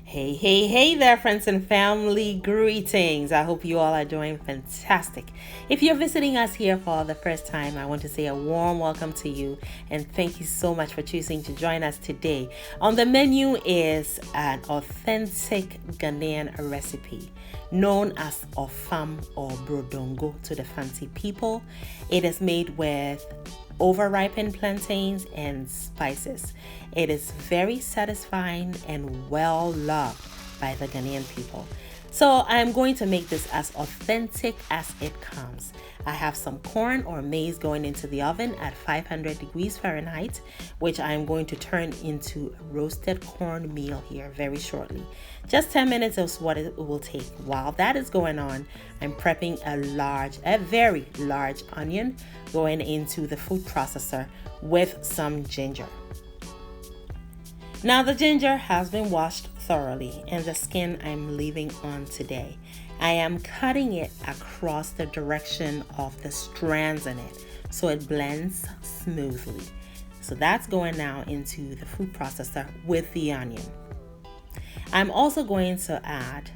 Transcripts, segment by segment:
Hey there, friends and family. Greetings. I hope you all are doing fantastic. If you're visiting us here for the first time, I want to say a warm welcome to you and thank you so much for choosing to join us today. On the menu is an authentic Ghanaian recipe known as ofam or brodongo to the fancy people. It is made with over ripened plantains and spices. It is very satisfying and well loved by the Ghanaian people. So I'm going to make this as authentic as it comes. I have some corn or maize going into the oven at 500 degrees Fahrenheit, which I'm going to turn into roasted cornmeal here very shortly. Just 10 minutes is what it will take. While that is going on, I'm prepping a very large onion going into the food processor with some ginger. Now the ginger has been washed thoroughly and the skin I'm leaving on today. I am cutting it across the direction of the strands in it so it blends smoothly. So that's going now into the food processor with the onion. I'm also going to add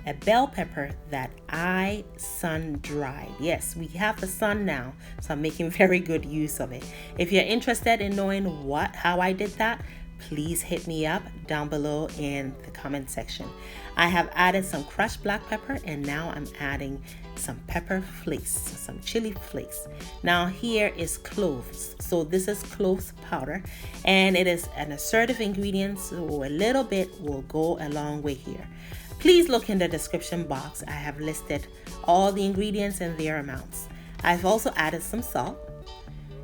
a bell pepper that I sun dried. Yes, we have the sun now, so I'm making very good use of it. If you're interested in knowing how I did that, please hit me up down below in the comment section. I have added some crushed black pepper and now I'm adding some pepper flakes, some chili flakes. Now here is cloves. So this is cloves powder and it is an assertive ingredient, so a little bit will go a long way here. Please look in the description box. I have listed all the ingredients and their amounts. I've also added some salt,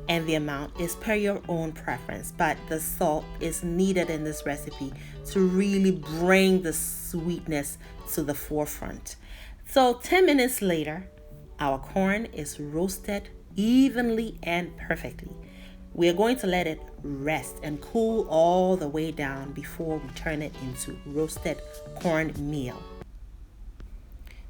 and the amount is per your own preference, but the salt is needed in this recipe to really bring the sweetness to the forefront. So 10 minutes later, our corn is roasted evenly and perfectly. We're going to let it rest and cool all the way down before we turn it into roasted cornmeal.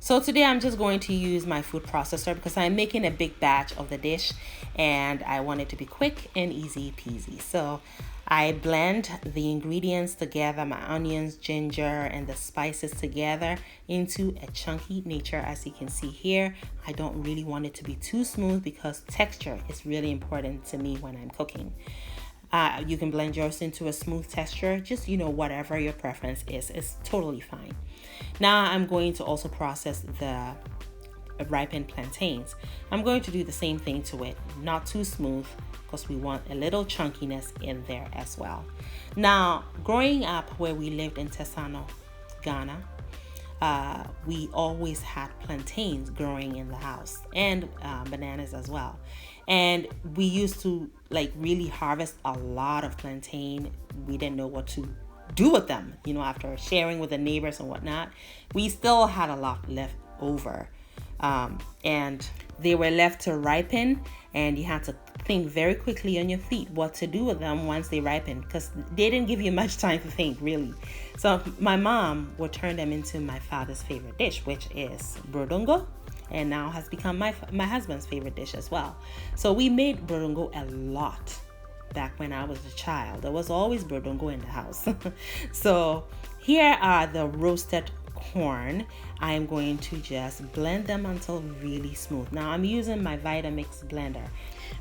So today I'm just going to use my food processor because I'm making a big batch of the dish and I want it to be quick and easy peasy. So I blend the ingredients together, my onions, ginger, and the spices together into a chunky nature. As you can see here, I don't really want it to be too smooth because texture is really important to me when I'm cooking. You can blend yours into a smooth texture, just whatever your preference is. It's totally fine. Now I'm going to also process the ripened plantains. I'm going to do the same thing to it, not too smooth because we want a little chunkiness in there as well. Now, growing up where we lived in Tesano, Ghana, we always had plantains growing in the house and bananas as well. And we used to really harvest a lot of plantain. We didn't know what to do with them, after sharing with the neighbors and whatnot. We still had a lot left over. And they were left to ripen, and you had to think very quickly on your feet what to do with them once they ripened because they didn't give you much time to think, really. So my mom would turn them into my father's favorite dish, which is brodongo, and now has become my husband's favorite dish as well. So we made brodongo a lot back when I was a child. There was always brodongo in the house. So here are the roasted corn. I am going to just blend them until really smooth. Now I'm using my Vitamix blender.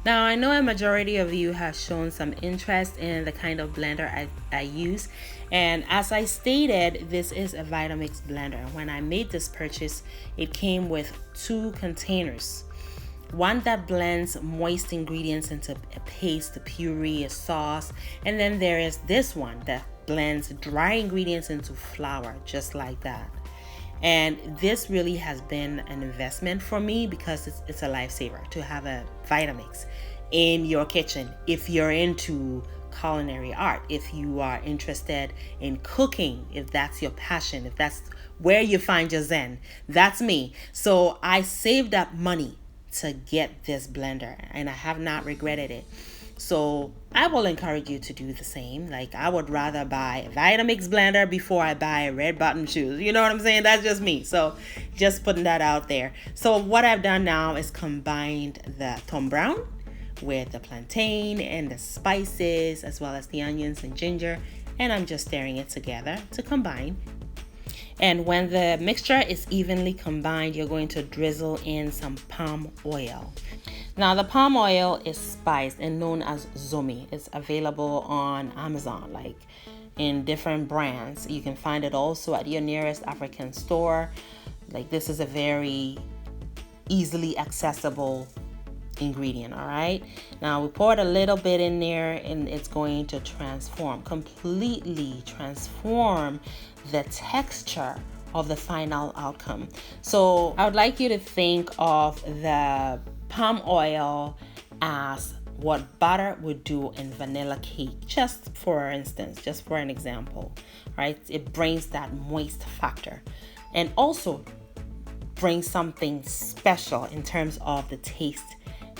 Now I know a majority of you have shown some interest in the kind of blender I use, and as I stated, this is a Vitamix blender. When I made this purchase, it came with 2 containers. One that blends moist ingredients into a paste, a puree, a sauce, and then there is this one that blends dry ingredients into flour, just like that. And this really has been an investment for me because it's a lifesaver to have a Vitamix in your kitchen if you're into culinary art, if you are interested in cooking, if that's your passion, if that's where you find your zen. That's me. So I saved up money to get this blender and I have not regretted it. So I will encourage you to do the same. I would rather buy a Vitamix blender before I buy red bottom shoes. You know what I'm saying? That's just me. So just putting that out there. So what I've done now is combined the thorn brown with the plantain and the spices as well as the onions and ginger and I'm just stirring it together to combine. And when the mixture is evenly combined, you're going to drizzle in some palm oil. Now the palm oil is spiced and known as zomi. It's available on Amazon, like in different brands. You can find it also at your nearest African store. Like, this is a very easily accessible ingredient. All right, now we poured a little bit in there, and it's going to completely transform the texture of the final outcome. So I would like you to think of the palm oil as what butter would do in vanilla cake, just for instance, just for an example, right? It brings that moist factor and also brings something special in terms of the taste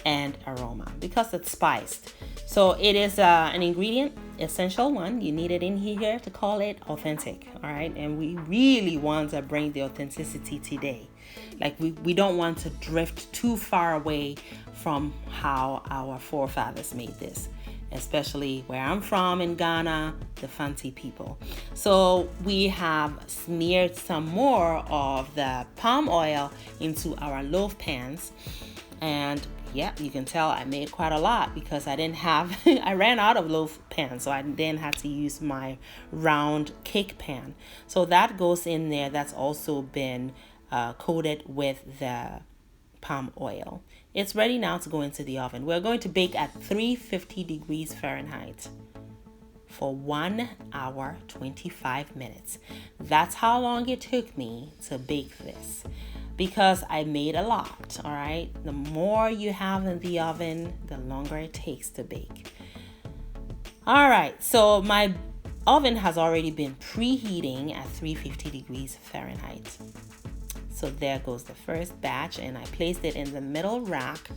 and aroma because it's spiced. So it is an ingredient, essential one. You need it in here to call it authentic. All right, and we really want to bring the authenticity today. Like, we don't want to drift too far away from how our forefathers made this, especially where I'm from in Ghana, the Fanti people. So we have smeared some more of the palm oil into our loaf pans, and yeah, you can tell I made quite a lot because I didn't have, I ran out of loaf pan, so I then had to use my round cake pan. So that goes in there. That's also been coated with the palm oil. It's ready now to go into the oven. We're going to bake at 350 degrees Fahrenheit for 1 hour, 25 minutes. That's how long it took me to bake this, because I made a lot. All right, the more you have in the oven, the longer it takes to bake. All right, so my oven has already been preheating at 350 degrees Fahrenheit. So there goes the first batch, and I placed it in the middle rack,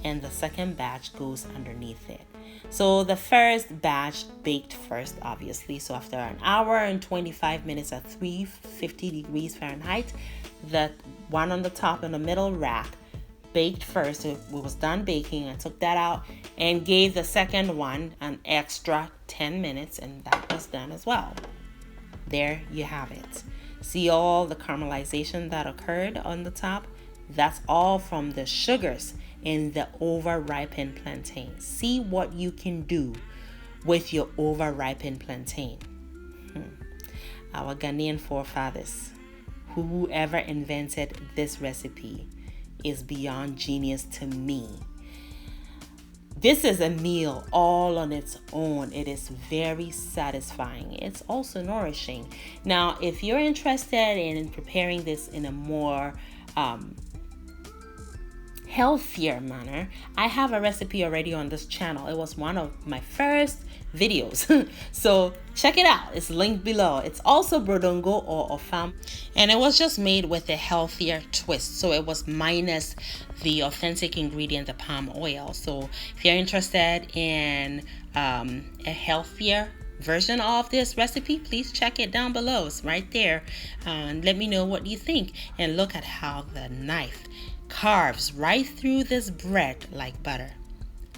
and the second batch goes underneath it. So the first batch baked first, obviously. So after an hour and 25 minutes at 350 degrees Fahrenheit, the one on the top and the middle rack baked first. It was done baking. I took that out and gave the second one an extra 10 minutes, and that was done as well. There you have it. See all the caramelization that occurred on the top? That's all from the sugars in the over-ripened plantain. See what you can do with your over-ripened plantain. Our Ghanaian forefathers, whoever invented this recipe, is beyond genius to me. This is a meal all on its own. It is very satisfying. It's also nourishing. Now, if you're interested in preparing this in a more healthier manner, I have a recipe already on this channel. It was one of my first videos. So check it out. It's linked below. It's also brodongo or ofam, and it was just made with a healthier twist. So it was minus the authentic ingredient, the palm oil. So if you're interested in a healthier version of this recipe, please check it down below. It's right there. Let me know what you think. And look at how the knife carves right through this bread like butter.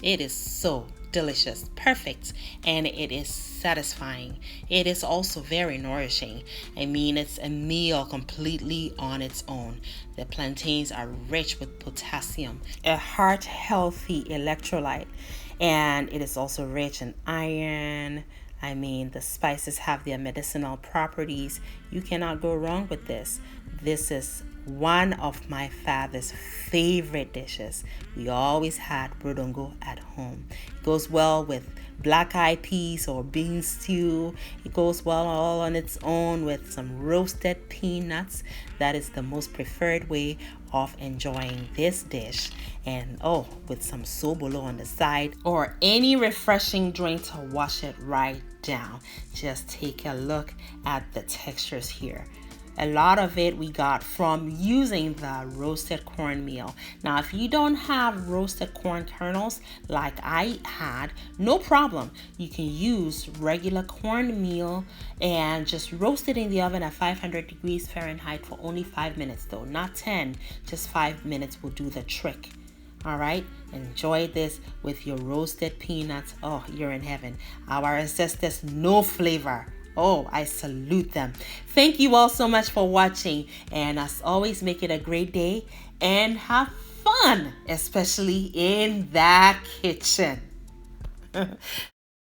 It is so delicious, perfect, and it is satisfying. It is also very nourishing. I mean, it's a meal completely on its own. The plantains are rich with potassium, a heart healthy electrolyte, and it is also rich in iron. I mean, the spices have their medicinal properties. You cannot go wrong with this. This is one of my father's favorite dishes. We always had brodongo at home. It goes well with black-eyed peas or bean stew. It goes well all on its own with some roasted peanuts. That is the most preferred way of enjoying this dish. And with some sobolo on the side or any refreshing drink to wash it right down. Just take a look at the textures here. A lot of it we got from using the roasted cornmeal. Now, if you don't have roasted corn kernels like I had, no problem. You can use regular cornmeal and just roast it in the oven at 500 degrees Fahrenheit for only 5 minutes though, not 10. Just 5 minutes will do the trick. All right, enjoy this with your roasted peanuts. Oh, you're in heaven. Our ancestors, no flavor. Oh, I salute them. Thank you all so much for watching. And as always, make it a great day and have fun, especially in that kitchen.